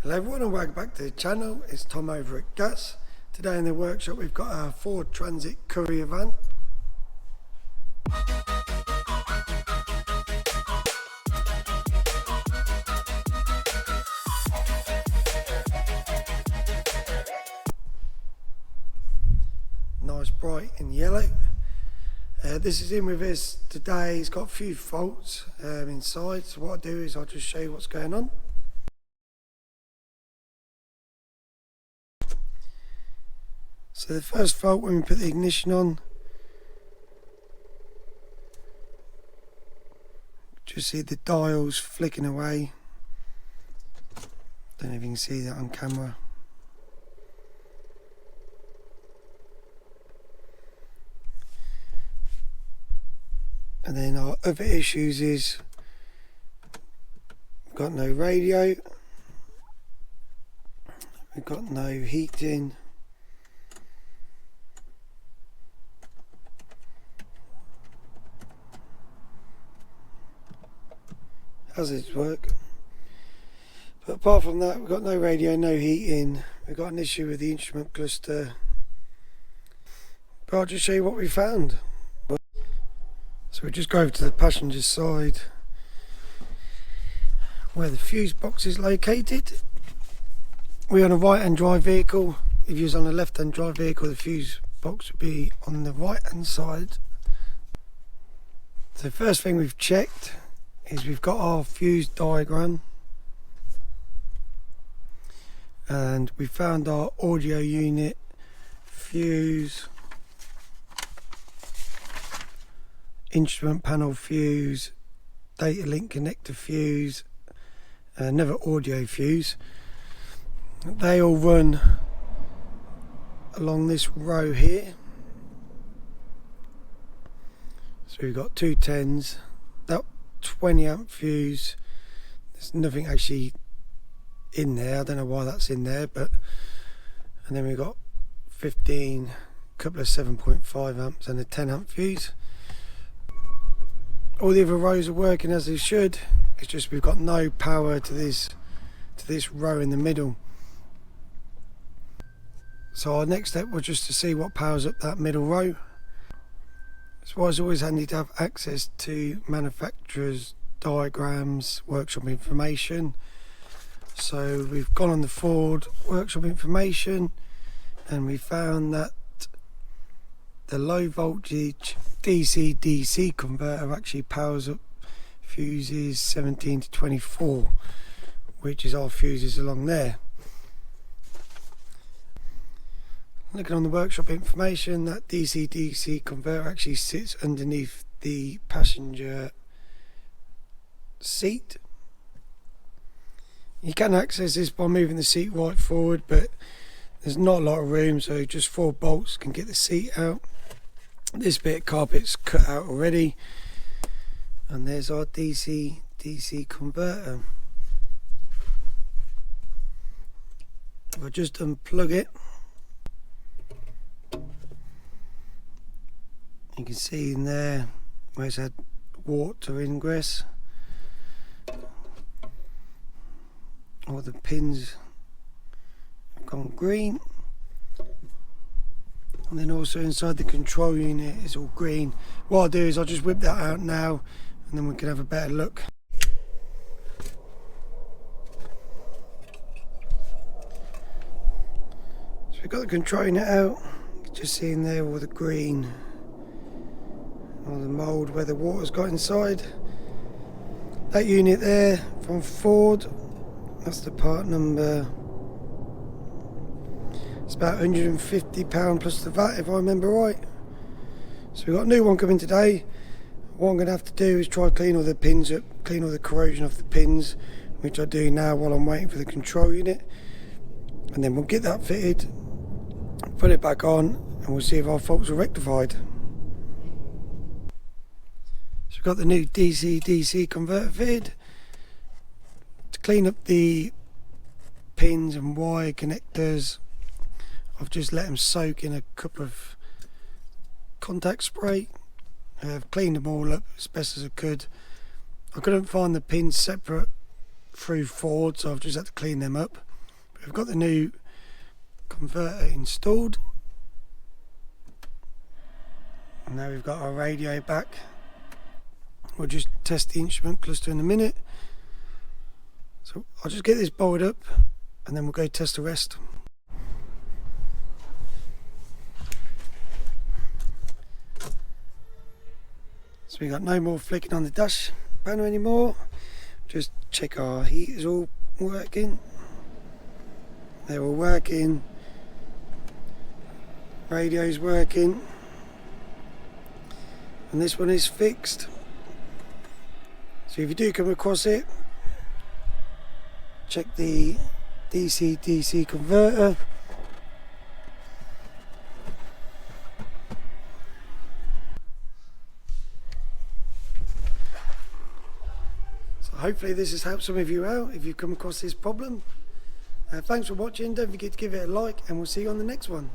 Hello everyone and welcome back to the channel. It's Tom over at Gas. Today in the workshop we've got our Ford Transit Courier van. Nice bright in yellow. This is in with us today. It's got a few faults inside, so what I'll do is I'll just show you what's going on. So the first fault, when we put the ignition on, just see the dials flicking away. Don't know if you can see that on camera. And then our other issues is we've got no radio, we've got no heating. Hazards work, but apart from that we've got no radio, no heating. We've got an issue with the instrument cluster, but I'll just show you what we found. So we just go over to the passenger side where the fuse box is located. We're on a right hand drive vehicle. If you're on a left hand drive vehicle, the fuse box would be on the right hand side. So the first thing we've checked is we've got our fuse diagram, and we found our audio unit, fuse, instrument panel fuse, data link connector fuse, another audio fuse. They all run along this row here. So we've got two 10s, that 20 amp fuse. There's nothing actually in there, I don't know why that's in there, but and then we've got 15, a couple of 7.5 amps and a 10 amp fuse. All the other rows are working as they should. It's just we've got no power to this row in the middle. So our next step was just to see what powers up that middle row. That's why it's always handy to have access to manufacturers' diagrams, workshop information. So we've gone on the Ford workshop information and we found that the low voltage DC-DC converter actually powers up fuses 17 to 24, which is our fuses along there. Looking on the workshop information, that DC-DC converter actually sits underneath the passenger seat. You can access this by moving the seat right forward, but there's not a lot of room, so just 4 bolts can get the seat out. This bit of carpet's cut out already, and there's our DC-DC converter. I'll just unplug it. You can see in there where it's had water ingress. All the pins have gone green. And then also inside the control unit is all green. What I'll do is I'll just whip that out now and then we can have a better look. So we've got the control unit out. You can just see in there all the green, all the mould where the water's got inside. That unit there from Ford, that's the part number. It's about £150 plus the VAT if I remember right. So we've got a new one coming today. What I'm going to have to do is try to clean all the pins up, clean all the corrosion off the pins, which I do now while I'm waiting for the control unit. And then we'll get that fitted, put it back on, and we'll see if our faults are rectified. So we've got the new DC-DC converter fitted. To clean up the pins and wire connectors, I've just let them soak in a cup of contact spray. I've cleaned them all up as best as I could. I couldn't find the pins separate through Ford, so I've just had to clean them up. we've got the new converter installed, and now we've got our radio back. We'll just test the instrument cluster in a minute, so I'll just get this bolted up and then we'll go test the rest. So we got no more flicking on the dash panel anymore. Just check our heaters all working. They're all working. Radio's working. And this one is fixed. So if you do come across it, check the DC-DC converter. Hopefully this has helped some of you out if you've come across this problem. Thanks for watching. Don't forget to give it a like, and we'll see you on the next one.